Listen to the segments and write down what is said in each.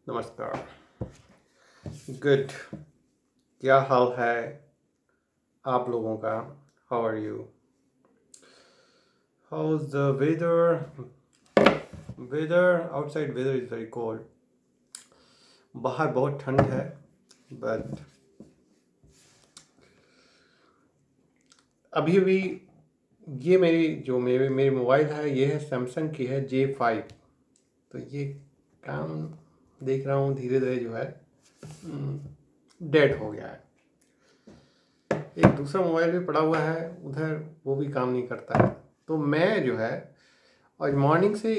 नमस्कार। गुड। क्या हाल है आप लोगों का? How are you? How is the weather outside? Weather is very cold. बाहर बहुत ठंड है, बट अभी अभी ये मेरी मोबाइल है, ये है सैमसंग की है J5। तो ये काम देख रहा हूँ धीरे धीरे जो है डेड हो गया है। एक दूसरा मोबाइल भी पड़ा हुआ है उधर, वो भी काम नहीं करता है। तो मैं जो है आज मॉर्निंग से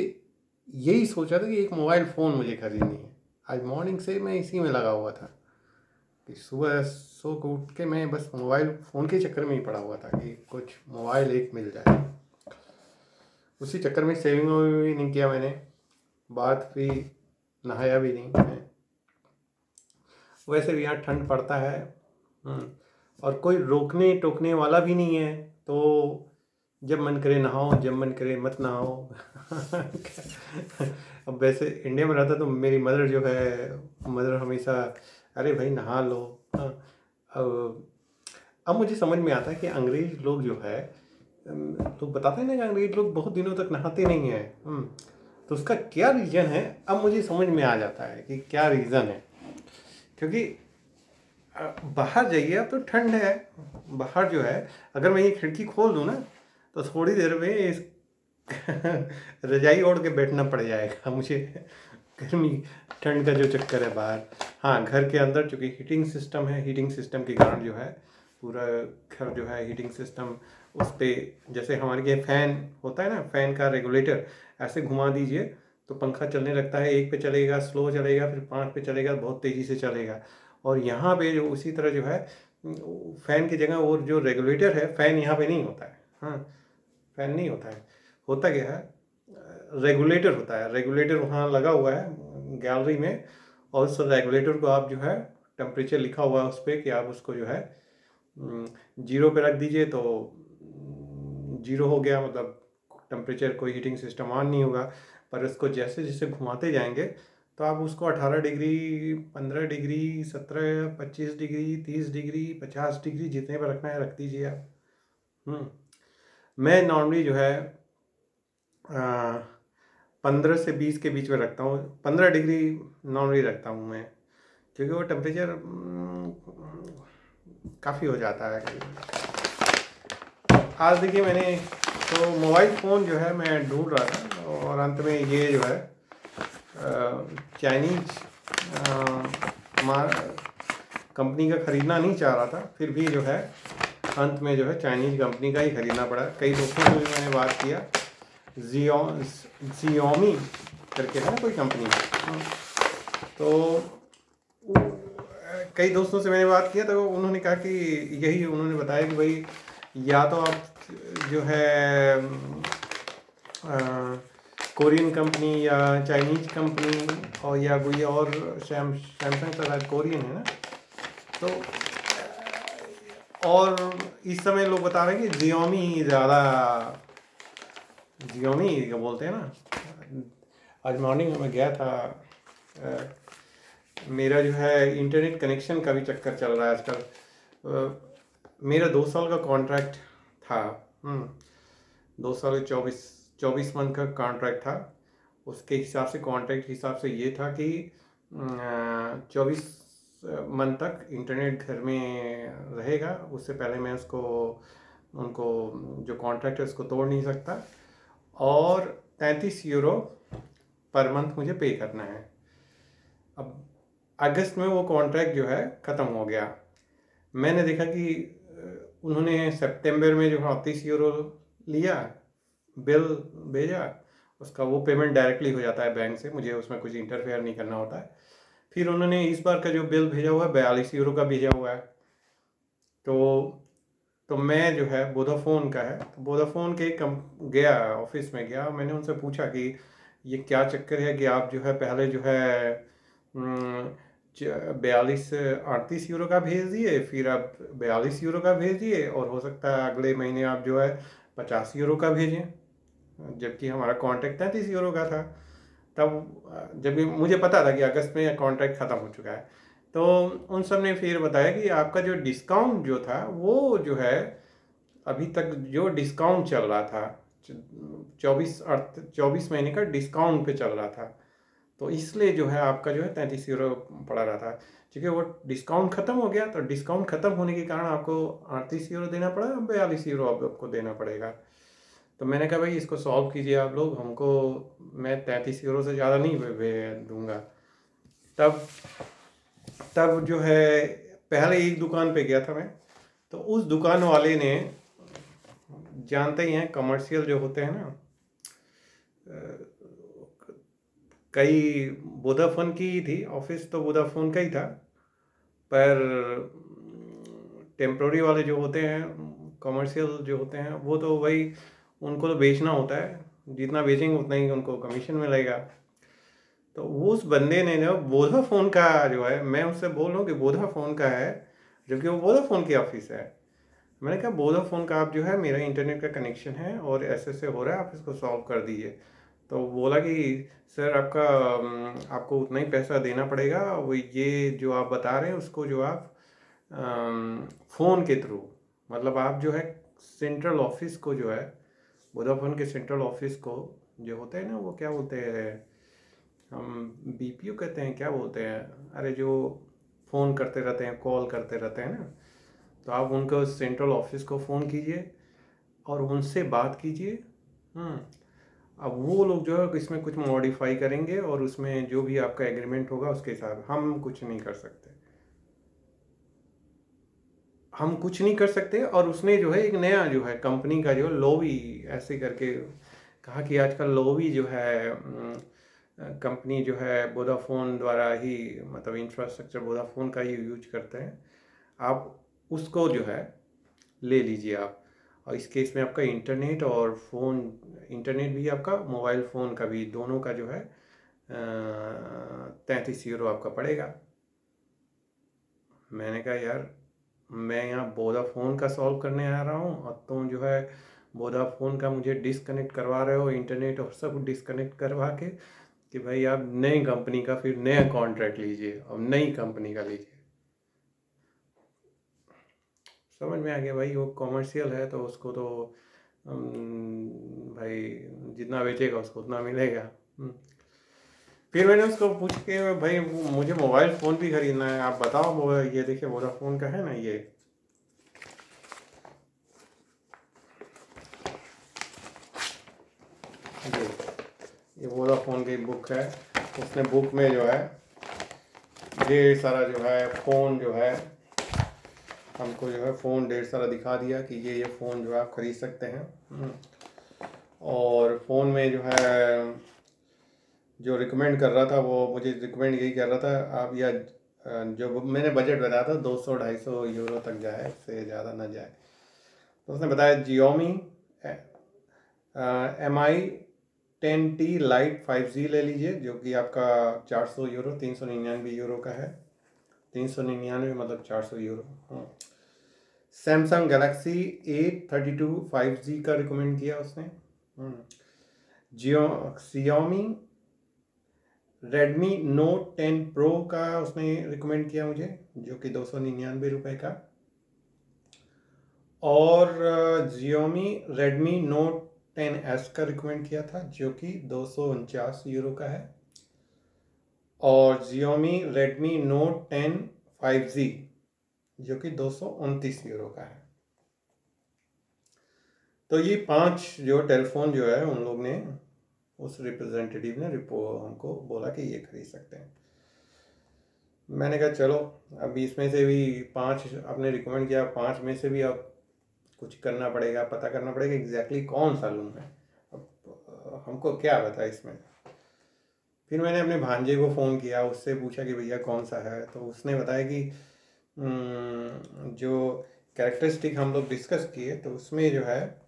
यही सोचा था कि एक मोबाइल फ़ोन मुझे खरीदनी है। आज मॉर्निंग से मैं इसी में लगा हुआ था कि सुबह सो के उठ के मैं बस मोबाइल फ़ोन के चक्कर में ही पड़ा हुआ था कि कुछ मोबाइल एक मिल जाए। उसी चक्कर में सेविंग भी नहीं किया मैंने, बात भी नहाया भी नहीं मैं। वैसे भी यहाँ ठंड पड़ता है और कोई रोकने टोकने वाला भी नहीं है, तो जब मन करे नहाओ, जब मन करे मत नहाओ। अब वैसे इंडिया में रहता तो मेरी मदर हमेशा अरे भाई नहा लो। अब मुझे समझ में आता है कि अंग्रेज लोग जो है तो बताते हैं ना कि अंग्रेज लोग बहुत दिनों तक नहाते नहीं हैं। तो उसका क्या रीज़न है अब मुझे समझ में आ जाता है कि क्या रीज़न है। क्योंकि बाहर जाइए अब तो ठंड है, बाहर जो है अगर मैं ये खिड़की खोल दूँ ना तो थोड़ी देर में इस रजाई ओढ़ के बैठना पड़ जाएगा मुझे। गर्मी ठंड का जो चक्कर है बाहर। हाँ, घर के अंदर चूँकि हीटिंग सिस्टम है, हीटिंग सिस्टम के कारण जो है पूरा घर जो है हीटिंग सिस्टम उस पर, जैसे हमारे ये फ़ैन होता है ना, फ़ैन का रेगुलेटर ऐसे घुमा दीजिए तो पंखा चलने लगता है। 1 पे चलेगा, स्लो चलेगा, फिर 5 पे चलेगा, बहुत तेज़ी से चलेगा। और यहाँ पे जो उसी तरह जो है फ़ैन की जगह और जो रेगुलेटर है, फ़ैन यहाँ पे नहीं होता है। हाँ, फ़ैन नहीं होता है, होता क्या है रेगुलेटर होता है। रेगुलेटर वहाँ लगा हुआ है गैलरी में, और उस रेगुलेटर को आप जो है टेम्परेचर लिखा हुआ है उस पर कि आप उसको जो है 0 पे रख दीजिए तो 0 हो गया, मतलब टेम्परेचर कोई हीटिंग सिस्टम ऑन नहीं होगा। पर उसको जैसे जैसे घुमाते जाएंगे तो आप उसको 18 degree, 15 degree, 17, 25 degree, 30 degree, 50 degree जितने पर रखना है रख दीजिए आप। मैं नॉर्मली जो है 15 से 20 के बीच में रखता हूँ। 15 डिग्री नॉर्मली रखता हूँ मैं, क्योंकि वो टेम्परेचर काफ़ी हो जाता है। आज देखिए मैंने तो मोबाइल फ़ोन जो है मैं ढूंढ रहा था और अंत में ये जो है चाइनीज कंपनी का ख़रीदना नहीं चाह रहा था, फिर भी जो है अंत में जो है चाइनीज कंपनी का ही ख़रीदना पड़ा। कई दोस्तों से भी मैंने बात किया, Xiaomi करके है ना कोई कंपनी, तो कई दोस्तों से मैंने बात किया तो उन्होंने कहा कि यही उन्होंने बताया कि भाई या तो आप जो है कोरियन कंपनी या चाइनीज कंपनी और या कोई और सैमसंग का कोरियन है ना, तो और इस समय लोग बता रहे हैं कि Xiaomi ज़्यादा, Xiaomi का बोलते हैं ना। आज मॉर्निंग में गया था, मेरा जो है इंटरनेट कनेक्शन का भी चक्कर चल रहा है आजकल। मेरा 2 साल का कॉन्ट्रैक्ट था, 2 साल 24 मंथ का कॉन्ट्रैक्ट था। उसके हिसाब से कॉन्ट्रैक्ट हिसाब से ये था कि 24 मंथ तक इंटरनेट घर में रहेगा। उससे पहले मैं उनको जो कॉन्ट्रैक्ट है उसको तोड़ नहीं सकता, और 33 यूरो पर मंथ मुझे पे करना है। अब अगस्त में वो कॉन्ट्रैक्ट जो है ख़त्म हो गया। मैंने देखा कि उन्होंने सितंबर में जो 38 यूरो लिया, बिल भेजा, उसका वो पेमेंट डायरेक्टली हो जाता है बैंक से, मुझे उसमें कुछ इंटरफेयर नहीं करना होता है। फिर उन्होंने इस बार का जो बिल भेजा हुआ है 42 यूरो का भेजा हुआ है। तो मैं जो है वोडाफोन का है, तो वोडाफोन के गया ऑफिस में गया, मैंने उनसे पूछा कि ये क्या चक्कर है कि आप जो है पहले जो है 38 यूरो का भेज दिए, फिर आप 42 यूरो का भेज दिए, और हो सकता है अगले महीने आप जो है 50 यूरो का भेजें, जबकि हमारा कॉन्ट्रैक्ट 33 यूरो का था। तब जब भी मुझे पता था कि अगस्त में कॉन्ट्रैक्ट ख़त्म हो चुका है, तो उन सब ने फिर बताया कि आपका जो डिस्काउंट जो था वो जो है अभी तक जो डिस्काउंट चल रहा था 24 महीने का डिस्काउंट पे चल रहा था, तो इसलिए जो है आपका जो है 33 यूरो पड़ा रहा था। क्योंकि वो डिस्काउंट ख़त्म हो गया, तो डिस्काउंट ख़त्म होने के कारण आपको 38 यूरो देना पड़ा, 42 यूरो आपको देना पड़ेगा। तो मैंने कहा भाई इसको सॉल्व कीजिए आप लोग, हमको मैं 33 यूरो से ज़्यादा नहीं दूंगा। तब तब जो है पहले एक दुकान पे गया था मैं, तो उस दुकान वाले ने, जानते ही हैं कमर्शियल जो होते हैं ना, कई वोडाफोन की ही थी, ऑफिस तो वोडाफोन का ही था, पर टेम्प्रोरी वाले जो होते हैं, कमर्शियल जो होते हैं, वो तो वही उनको तो बेचना होता है, जितना बेचेंगे उतना ही उनको कमीशन मिलेगा। तो उस बंदे ने जो वोडाफोन का जो है, मैं उससे बोल रहा हूँ कि वोडाफोन का है, जबकि वो वोडाफोन की ऑफिस है। मैंने कहा वोडाफोन का आप जो है, मेरा इंटरनेट का कनेक्शन है और ऐसे हो रहा है, आप इसको सॉल्व कर दीजिए। तो बोला कि सर आपको उतना ही पैसा देना पड़ेगा, वो ये जो आप बता रहे हैं उसको जो आप फ़ोन के थ्रू, मतलब आप जो है सेंट्रल ऑफिस को जो है, वोडाफोन के सेंट्रल ऑफिस को जो होते हैं ना, वो क्या बोलते हैं, हम बीपीओ कहते हैं, क्या बोलते हैं, अरे जो फ़ोन करते रहते हैं, कॉल करते रहते हैं ना, तो आप उनको सेंट्रल ऑफिस को फ़ोन कीजिए और उनसे बात कीजिए। अब वो लोग जो है इसमें कुछ मॉडिफाई करेंगे और उसमें जो भी आपका एग्रीमेंट होगा उसके हिसाब, हम कुछ नहीं कर सकते, हम कुछ नहीं कर सकते। और उसने जो है एक नया जो है कंपनी का जो लोवी ऐसे करके कहा कि आजकल लोवी जो है कंपनी जो है वोडाफोन द्वारा ही, मतलब इंफ्रास्ट्रक्चर वोडाफोन का ही यूज करते हैं, आप उसको जो है ले लीजिए आप। और इस केस में आपका इंटरनेट और फ़ोन, इंटरनेट भी आपका, मोबाइल फ़ोन का भी, दोनों का जो है 33 यूरो आपका पड़ेगा। मैंने कहा यार मैं यहाँ वोडाफोन का सॉल्व करने आ रहा हूँ और तुम जो है वोडाफोन का मुझे डिसकनेक्ट करवा रहे हो, इंटरनेट और सब डिसकनेक्ट करवा के, कि भाई आप नई कंपनी का फिर नया कॉन्ट्रैक्ट लीजिए और नई कंपनी का लीजिए। समझ में आ गया भाई, वो कॉमर्शियल है तो उसको तो भाई जितना बेचेगा उसको उतना मिलेगा। फिर मैंने उसको पूछ के भाई मुझे मोबाइल फ़ोन भी खरीदना है, आप बताओ, ये देखिए वोडाफोन का है ना, ये वोडाफोन की बुक है। उसने बुक में जो है ढेर सारा जो है फ़ोन जो है, हमको जो है फ़ोन ढेर सारा दिखा दिया कि ये फ़ोन जो है आप ख़रीद सकते हैं। और फ़ोन में जो है जो रिकमेंड कर रहा था, वो मुझे रिकमेंड यही कर रहा था आप, या जो मैंने बजट बताया था 200-250 यूरो तक जाए, इससे ज़्यादा ना जाए। तो उसने बताया जियोमी MI10T Lite 5G ले लीजिए, जो कि आपका 400 यूरो, 399 यूरो का है। 399 मतलब 400 euro. Samsung Galaxy A32 5G का रिकमेंड किया उसने। Xiaomi Redmi Note 10 Pro का उसने रिकमेंड किया मुझे, जो कि 299 रुपये का। और Xiaomi Redmi Note 10S का रिकमेंड किया था, जो कि 249 यूरो का है। और Xiaomi Redmi Note 10 5G जो कि 229 यूरो का है। तो ये 5 जो टेलीफोन जो है उन लोग ने, उस रिप्रेजेंटेटिव ने हमको बोला कि ये खरीद सकते हैं। मैंने कहा चलो, अभी इसमें से भी 5 आपने रिकमेंड किया, 5 में से भी अब कुछ करना पड़ेगा, पता करना पड़ेगा एग्जैक्टली कौन सा लूँ मैं, अब हमको क्या पता इसमें। फिर मैंने अपने भांजे को फ़ोन किया, उससे पूछा कि भैया कौन सा है, तो उसने बताया कि जो कैरेक्टरिस्टिक हम लोग डिस्कस किए, तो उसमें जो है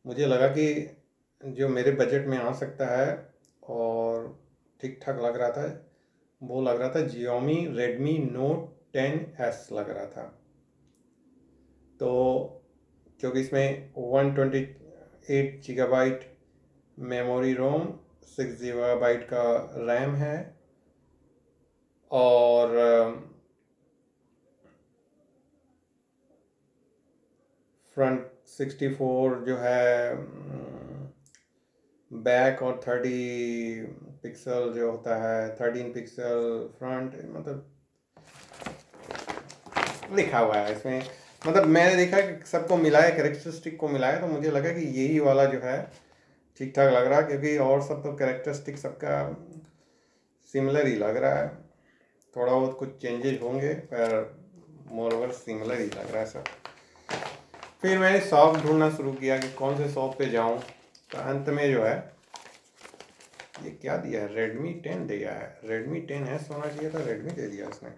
मुझे लगा कि जो मेरे बजट में आ सकता है और ठीक ठाक लग रहा था, वो लग रहा था Xiaomi Redmi Note 10S लग रहा था। तो क्योंकि इसमें 128 GB मेमोरी रोम 6 GB का रैम है और फ्रंट 64 जो है, बैक और 30 पिक्सल जो होता है, 13 पिक्सल फ्रंट, मतलब लिखा हुआ है इसमें। मतलब मैंने देखा कि सबको मिलाया, कैरेक्टरिस्टिक को मिलाया, तो मुझे लगा कि यही वाला जो है ठीक ठाक लग रहा है, क्योंकि और सब तो कैरेक्टरिस्टिक सबका सिमिलर ही लग रहा है। थोड़ा बहुत कुछ चेंजेस होंगे पर मोर ओवर सिमिलर ही लग रहा है सब। फिर मैंने शॉप ढूंढना शुरू किया कि कौन से शॉप पे जाऊं, तो अंत में जो है ये क्या दिया है, Redmi 10 दिया है। Redmi 10S होना चाहिए था, Redmi दे दिया इसने।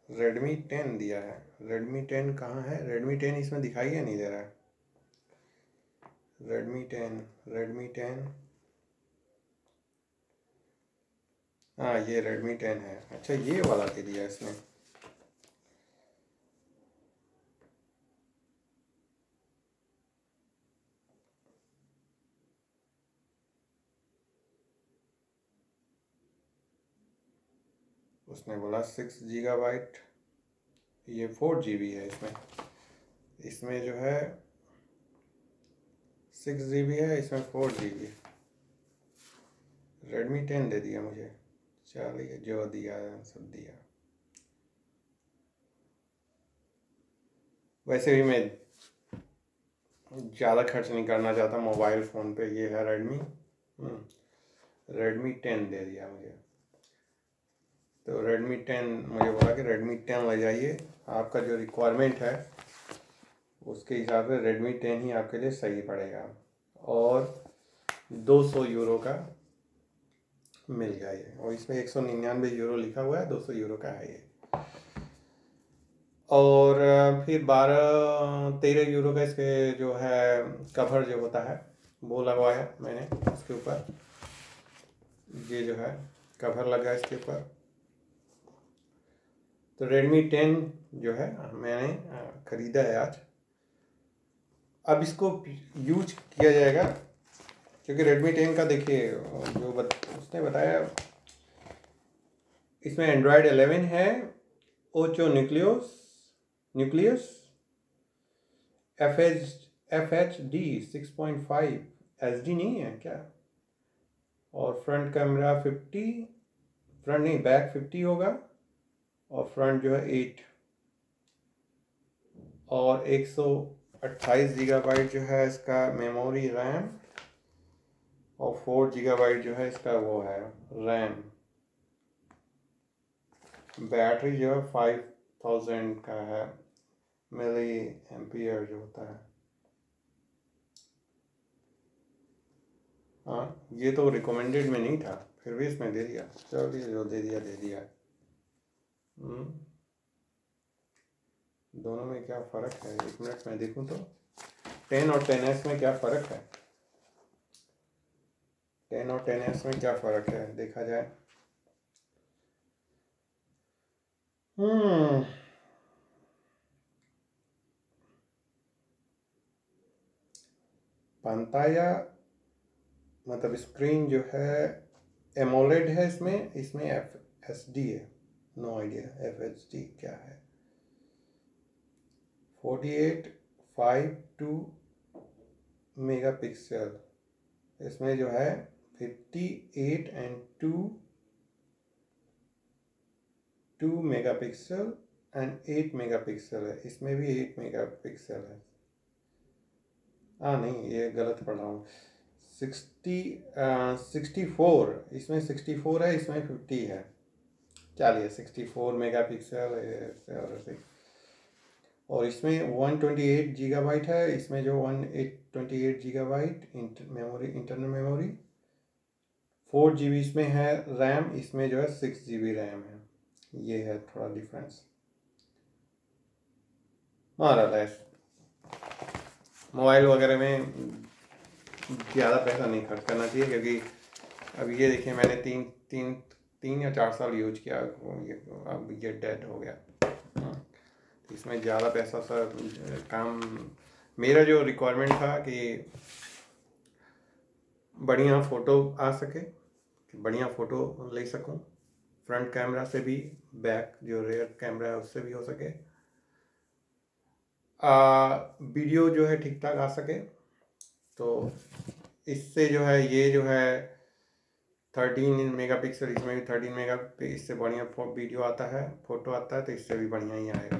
Redmi 10 दिया है। Redmi 10 कहाँ है? Redmi 10 इसमें दिखाई ही नहीं दे रहा है। Redmi 10 हाँ, ये Redmi 10 है। अच्छा, ये वाला दे दिया इसने। उसने बोला 6 GB, ये 4 GB है इसमें। इसमें जो है 6 GB है, इसमें 4 GB। Redmi 10 दे दिया मुझे। चलिए, जो दिया सब दिया। वैसे भी मैं ज़्यादा खर्च नहीं करना चाहता मोबाइल फ़ोन पे। ये है Redmi 10 दे दिया मुझे। तो Redmi 10 मुझे बोला कि Redmi 10 ले जाइए, आपका जो रिक्वायरमेंट है उसके हिसाब से Redmi 10 ही आपके लिए सही पड़ेगा। और 200 यूरो का मिल गया ये, और इसमें 199 यूरो लिखा हुआ है, 200 यूरो का है ये। और फिर 12-13 यूरो का इसके जो है कवर जो होता है वो लगवाया मैंने इसके ऊपर। ये जो है कवर लगा इसके ऊपर। तो Redmi 10 जो है मैंने ख़रीदा है आज। अब इसको यूज किया जाएगा, क्योंकि Redmi 10 का देखिए जो उसने बताया, इसमें Android 11 है, ओचो न्यूक्लियस FHD 6.5 SD नहीं है क्या? और फ्रंट कैमरा 50, फ्रंट नहीं बैक 50 होगा, और फ्रंट जो है 8, और 128 GB जो है इसका मेमोरी रैम, और 4 GB जो है इसका वो है रैम। बैटरी जो है 5000 का है, मिली एम्पियर जो होता है। हाँ, ये तो रिकमेंडेड में नहीं था, फिर भी इसमें दे दिया। चलिए, जो दे दिया दे दिया। दोनों में क्या फ़र्क है, 1 मिनट में देखूं तो 10 और 10S में क्या फ़र्क है। 10 और 10S में क्या फ़र्क है देखा जाए। पंताया मतलब स्क्रीन जो है एमोलेड है, इसमें FHD है, नो आइडिया FHD क्या है। 4852 मेगापिक्सल, इसमें जो है 58 एंड 2 मेगापिक्सल एंड 8 मेगापिक्सल है। इसमें भी 8 मेगापिक्सल है। नहीं, ये गलत पढ़ रहा हूँ। 64, इसमें 64 है, इसमें 50 है। चलिए, 64 मेगापिक्सल और इसमें 128 GB है। इसमें जो 128 GB memory, internal memory, 4 GB इसमें है रैम, इसमें जो है 6 GB रैम है। ये है थोड़ा डिफरेंस। मोबाइल वगैरह में ज़्यादा पैसा नहीं खर्च करना चाहिए, क्योंकि अब ये देखिए मैंने तीन या 4 साल यूज किया, अब ये डेड हो गया। तो इसमें ज़्यादा पैसा सर काम, मेरा जो रिक्वायरमेंट था कि बढ़िया फ़ोटो आ सके, बढ़िया फ़ोटो ले सकूं, फ्रंट कैमरा से भी, बैक जो रेयर कैमरा है उससे भी हो सके, वीडियो जो है ठीक ठाक आ सके। तो इससे जो है ये जो है 13 मेगापिक्सल, इसमें भी 13 मेगापिक्सल, इससे बढ़िया वीडियो आता है, फ़ोटो आता है, तो इससे भी बढ़िया ही आएगा।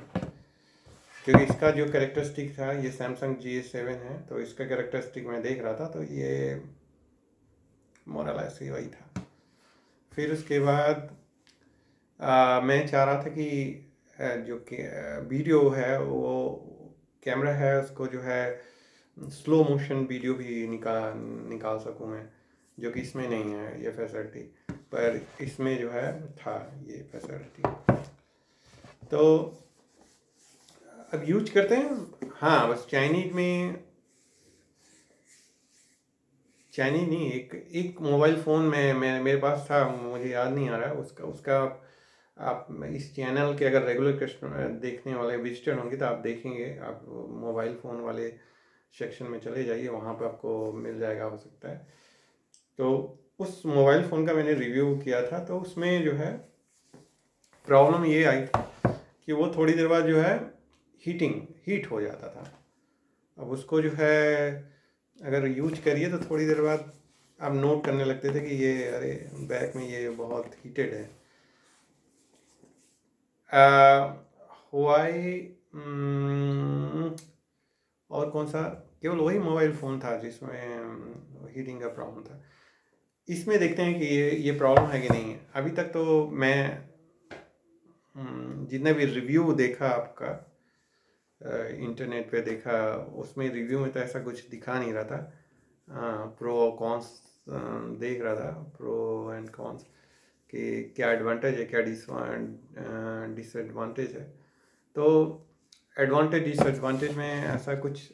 क्योंकि इसका जो कैरेक्टरिस्टिक था, ये सैमसंग J7 है, तो इसका कैरेक्टरिस्टिक मैं देख रहा था, तो ये मोरल ऐसे वही था। फिर उसके बाद मैं चाह रहा था कि जो वीडियो है वो कैमरा है उसको जो है स्लो मोशन वीडियो भी निकाल सकूं मैं, जो कि इसमें नहीं है ये फैसिलिटी, पर इसमें जो है था ये फैसिलिटी। तो अब यूज करते हैं। हाँ, बस चाइनीज नहीं, एक मोबाइल फ़ोन में मेरे पास था, मुझे याद नहीं आ रहा उसका उसका आप इस चैनल के अगर रेगुलर कस्टमर देखने वाले विजिटर होंगे तो आप देखेंगे, आप मोबाइल फ़ोन वाले सेक्शन में चले जाइए, वहाँ पे आपको मिल जाएगा हो सकता है। तो उस मोबाइल फ़ोन का मैंने रिव्यू किया था, तो उसमें जो है प्रॉब्लम ये आई कि वो थोड़ी देर बाद जो है हीट हो जाता था। अब उसको जो है अगर यूज करिए तो थोड़ी देर बाद आप नोट करने लगते थे कि ये अरे बैक में ये बहुत हीटेड है। हुआई और कौन सा, केवल वही मोबाइल फ़ोन था जिसमें हीटिंग का प्रॉब्लम था। इसमें देखते हैं कि ये प्रॉब्लम है कि नहीं है। अभी तक तो मैं जितने भी रिव्यू देखा आपका इंटरनेट पे देखा, उसमें रिव्यू में तो ऐसा कुछ दिखा नहीं रहा था। प्रो कॉन्स देख रहा था, प्रो एंड कॉन्स कि क्या एडवांटेज है, क्या डिसएडवांटेज है। तो एडवांटेज डिसएडवांटेज में ऐसा कुछ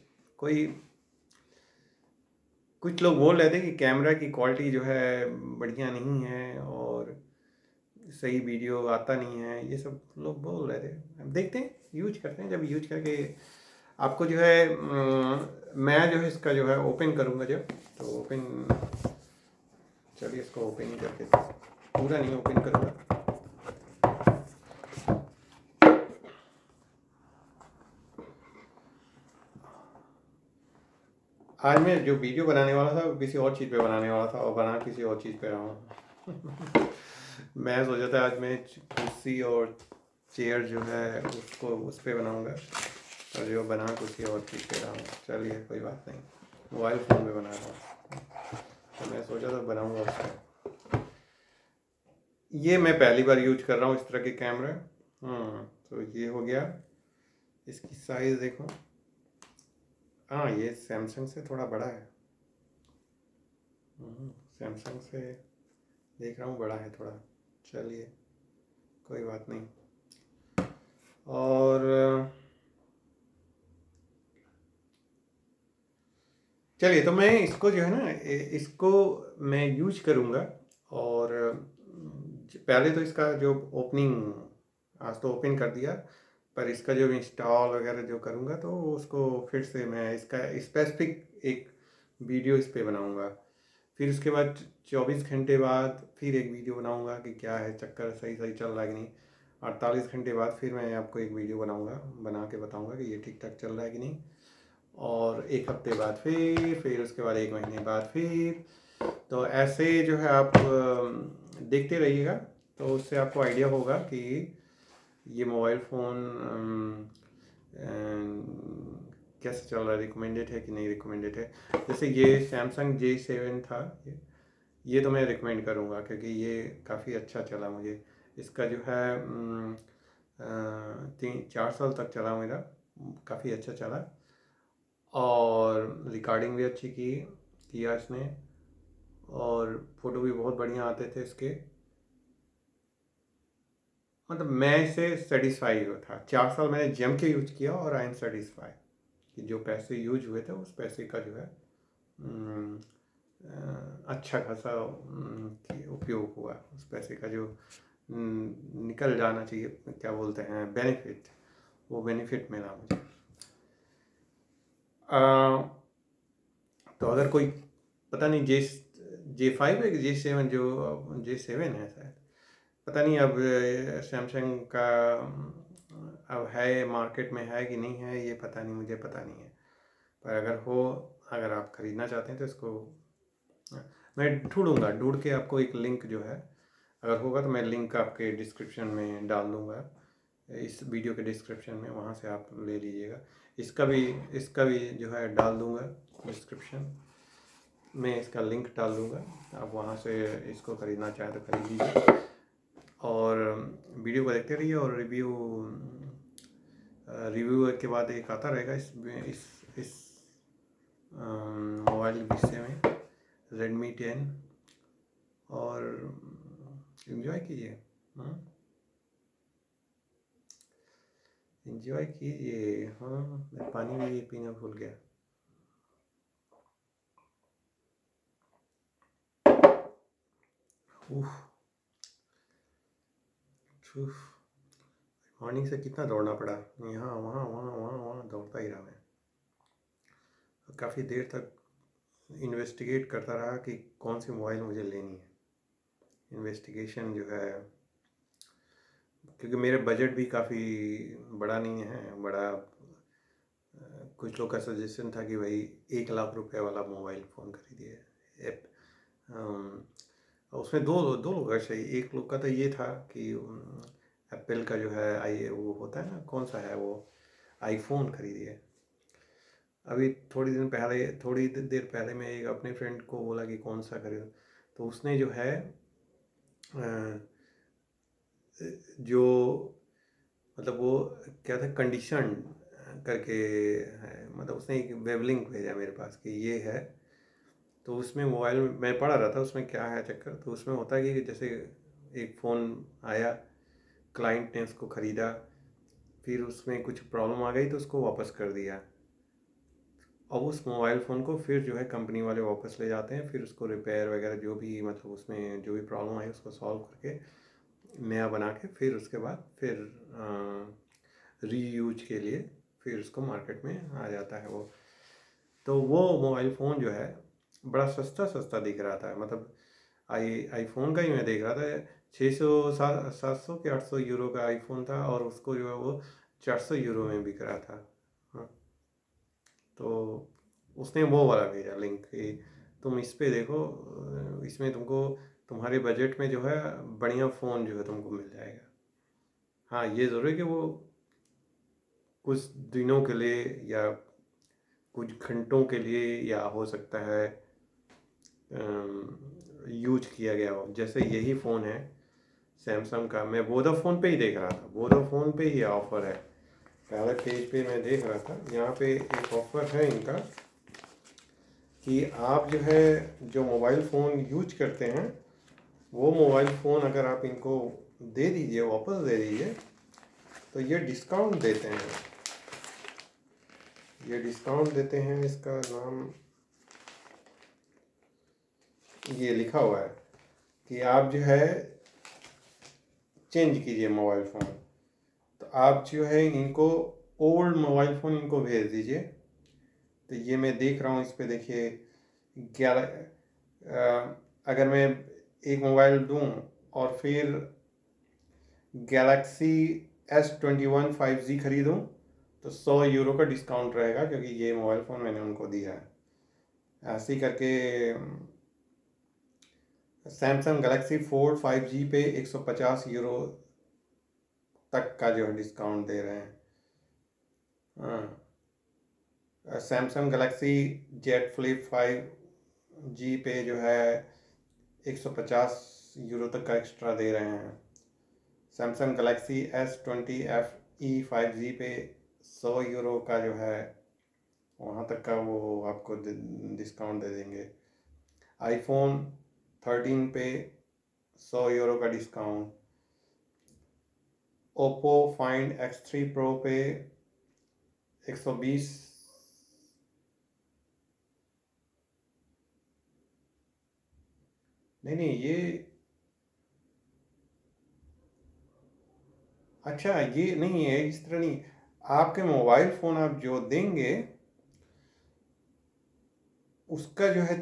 लोग बोल रहे थे कि कैमरा की क्वालिटी जो है बढ़िया नहीं है और सही वीडियो आता नहीं है, ये सब लोग बोल रहे थे। अब देखते हैं, यूज करते हैं, जब यूज करके आपको जो है मैं जो है इसका जो है ओपन करूँगा जब, तो चलिए इसको ओपन ही करके, पूरा नहीं ओपन करूँगा। आज मैं जो वीडियो बनाने वाला था वो किसी और चीज़ पे बनाने वाला था और बना किसी और चीज़ पे रहा हूँ। मैं सोचा था आज मैं कुर्सी और चेयर जो है उसको उस पर बनाऊँगा, और जो बना कुछ और चीज़ पे रहा हूँ। चलिए कोई बात नहीं, मोबाइल फ़ोन में बना रहा हूँ, तो मैं सोचा था बनाऊँगा उस पर। ये मैं पहली बार यूज कर रहा हूँ इस तरह के कैमरे। तो ये हो गया। इसकी साइज़ देखो, हाँ ये सैमसंग से थोड़ा बड़ा है। सैमसंग से देख रहा हूँ बड़ा है थोड़ा, चलिए कोई बात नहीं। और चलिए, तो मैं इसको जो है ना, इसको मैं यूज करूँगा। और पहले तो इसका जो ओपनिंग, आज तो ओपन कर दिया, पर इसका जो इंस्टॉल वगैरह जो करूँगा तो उसको फिर से मैं इसका स्पेसिफिक एक वीडियो इस पर बनाऊँगा। फिर उसके बाद 24 घंटे बाद फिर एक वीडियो बनाऊँगा कि क्या है चक्कर, सही चल रहा है कि नहीं। 48 घंटे बाद फिर मैं आपको एक वीडियो बनाऊँगा, बना के बताऊँगा कि ये ठीक ठाक चल रहा है कि नहीं। और एक हफ्ते बाद फिर उसके बाद एक महीने बाद फिर, तो ऐसे जो है आप देखते रहिएगा, तो उससे आपको आइडिया होगा कि ये मोबाइल फ़ोन कैसे चल रहा है, रिकमेंडेड है कि नहीं रिकमेंडेड है। जैसे ये सैमसंग J7 था, ये तो मैं रिकमेंड करूँगा क्योंकि ये काफ़ी अच्छा चला मुझे। इसका जो है 3-4 साल तक चला मेरा, काफ़ी अच्छा चला, और रिकॉर्डिंग भी अच्छी किया इसने, और फ़ोटो भी बहुत बढ़िया आते थे इसके। मतलब मैं इसे सेटिस्फाई था, 4 साल मैंने जम के यूज किया और आई एम सेटिस्फाई कि जो पैसे यूज हुए थे उस पैसे का जो है अच्छा खासा उपयोग हुआ। उस पैसे का जो निकल जाना चाहिए, क्या बोलते हैं, बेनिफिट, वो बेनिफिट मिला मुझे। तो अगर कोई पता नहीं J5 है कि J7, जो J7 है शायद, पता नहीं अब सैमसंग का अब है मार्केट में है कि नहीं है, ये पता नहीं, मुझे पता नहीं है। पर अगर आप ख़रीदना चाहते हैं तो इसको मैं ढूंढ के आपको एक लिंक जो है, अगर होगा तो मैं लिंक आपके डिस्क्रिप्शन में डाल दूंगा, इस वीडियो के डिस्क्रिप्शन में, वहाँ से आप ले लीजिएगा। इसका भी जो है डाल दूंगा डिस्क्रिप्शन में, इसका लिंक डाल दूंगा, आप वहाँ से इसको ख़रीदना चाहें तो ख़रीद लीजिए। और वीडियो को देखते रहिए, और रिव्यू के बाद एक आता रहेगा इस मोबाइल विषय में, Redmi 10, और एंजॉय कीजिए, एंजॉय कीजिए। हाँ, मैं पानी भी पीना भूल गया। मॉर्निंग से कितना दौड़ना पड़ा, यहाँ वहाँ वहाँ वहाँ वहाँ दौड़ता ही रहा मैं। काफ़ी देर तक इन्वेस्टिगेट करता रहा कि कौन सी मोबाइल मुझे लेनी है। इन्वेस्टिगेशन जो है, क्योंकि मेरे बजट भी काफ़ी बड़ा नहीं है, कुछ लोग का सजेशन था कि भाई 1 लाख रुपए वाला मोबाइल फ़ोन खरीदिए। उसमें दो लोग का चाहिए। एक लोग का तो ये था कि एप्पल का जो है वो होता है ना, कौन सा है वो, आईफोन खरीदिए। अभी थोड़ी देर पहले मैं एक अपने फ्रेंड को बोला कि कौन सा खरीदूं, तो उसने जो है जो मतलब वो क्या था, कंडीशन करके है, मतलब उसने एक वेब लिंक भेजा मेरे पास कि ये है। तो उसमें मोबाइल मैं पढ़ा रहा था, उसमें क्या है चक्कर, तो उसमें होता है कि जैसे एक फ़ोन आया, क्लाइंट ने उसको ख़रीदा, फिर उसमें कुछ प्रॉब्लम आ गई तो उसको वापस कर दिया। अब उस मोबाइल फ़ोन को फिर जो है कंपनी वाले वापस ले जाते हैं, फिर उसको रिपेयर वगैरह जो भी, मतलब उसमें जो भी प्रॉब्लम आई उसको सॉल्व करके नया बना के, फिर उसके बाद फिर रीयूज के लिए फिर उसको मार्केट में आ जाता है वो। तो वो मोबाइल फ़ोन जो है बड़ा सस्ता दिख रहा था, मतलब आईफोन का ही मैं देख रहा था, 700 के 800 यूरो का आईफोन था, और उसको जो है वो 400 यूरो में बिक रहा था। हाँ, तो उसने वो वाला भेजा लिंक कि तुम इस पे देखो, इसमें तुमको तुम्हारे बजट में जो है बढ़िया फ़ोन जो है तुमको मिल जाएगा। हाँ, ये ज़रूर है कि वो कुछ दिनों के लिए या कुछ घंटों के लिए, या हो सकता है यूज किया गया हो। जैसे यही फ़ोन है सैमसंग का, मैं वोडाफोन पे ही देख रहा था, वोडाफोन पे ही ऑफ़र है, पहले पेज पे मैं देख रहा था, यहाँ पे एक ऑफ़र है इनका कि आप जो है जो मोबाइल फ़ोन यूज करते हैं, वो मोबाइल फ़ोन अगर आप इनको दे दीजिए, वापस दे दीजिए, तो ये डिस्काउंट देते हैं। इसका नाम ये लिखा हुआ है कि आप जो है चेंज कीजिए मोबाइल फ़ोन, तो आप जो है इनको ओल्ड मोबाइल फ़ोन इनको भेज दीजिए। तो ये मैं देख रहा हूँ, इस पर देखिए 11, अगर मैं एक मोबाइल दूँ और फिर गैलेक्सी S21 5G खरीदूँ तो 100 यूरो का डिस्काउंट रहेगा, क्योंकि ये मोबाइल फ़ोन मैंने उनको दिया है। ऐसे ही करके सैमसंग गैलेक्सी फोल्ड 5G पे 150 यूरो तक का जो है डिस्काउंट दे रहे हैं। हाँ, Samsung Galaxy Z flip 5G पे जो है 150 यूरो तक का एक्स्ट्रा दे रहे हैं। Samsung Galaxy S20 FE 5G पे 100 यूरो का जो है वहाँ तक का वो आपको डिस्काउंट दे देंगे। आईफोन 13 पे 100 यूरो का discount. Oppo find X3 pro पे 120, नहीं ये अच्छा, ये नहीं है, इस तरह नहीं, आपके मोबाइल फ़ोन आप जो देंगे उसका जो है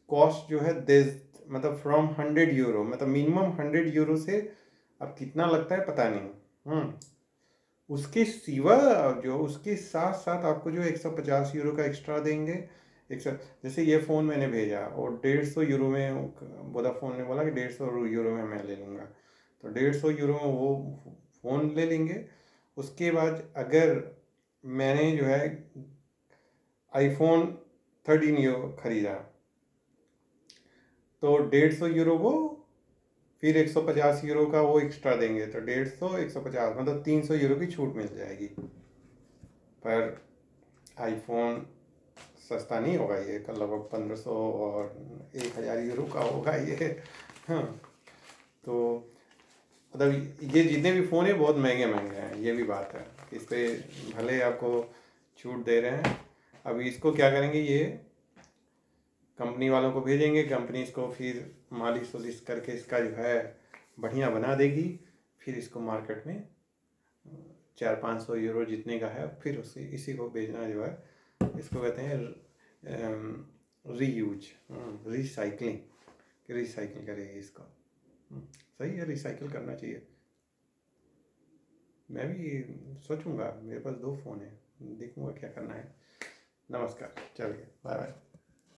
कॉस्ट जो है मतलब फ्रॉम 100 यूरो, मतलब मिनिमम 100 यूरो से अब कितना लगता है पता नहीं। उसके सिवा जो उसके साथ साथ आपको जो 150 यूरो का एक्स्ट्रा देंगे। एक जैसे ये फ़ोन मैंने भेजा और 150 यूरो में वोडाफोन ने बोला कि 150 यूरो में मैं ले लूँगा, तो 150 यूरो में वो फ़ोन ले लेंगे। उसके बाद अगर मैंने जो है आईफोन 13 खरीदा तो 150 यूरो वो, फिर 150 यूरो का वो एक्स्ट्रा देंगे, तो 150 150 मतलब 300 यूरो की छूट मिल जाएगी। पर आईफोन सस्ता नहीं होगा, ये लगभग 1500 और 1000 यूरो का होगा ये। हाँ, तो मतलब ये जितने भी फ़ोन है बहुत महंगे महंगे हैं, ये भी बात है। इस पे भले आपको छूट दे रहे हैं, अभी इसको क्या करेंगे, ये कंपनी वालों को भेजेंगे, कंपनी इसको फिर मालिश वालिश करके इसका जो है बढ़िया बना देगी, फिर इसको मार्केट में 400-500 यूरो जितने का है फिर इसी को बेचना जो है, इसको कहते हैं रीयूज, रिसाइकलिंग करेगी इसको। सही है, रिसाइकिल करना चाहिए। मैं भी सोचूंगा, मेरे पास 2 फ़ोन है, देखूंगा क्या करना है। नमस्कार, चलिए बाय बाय।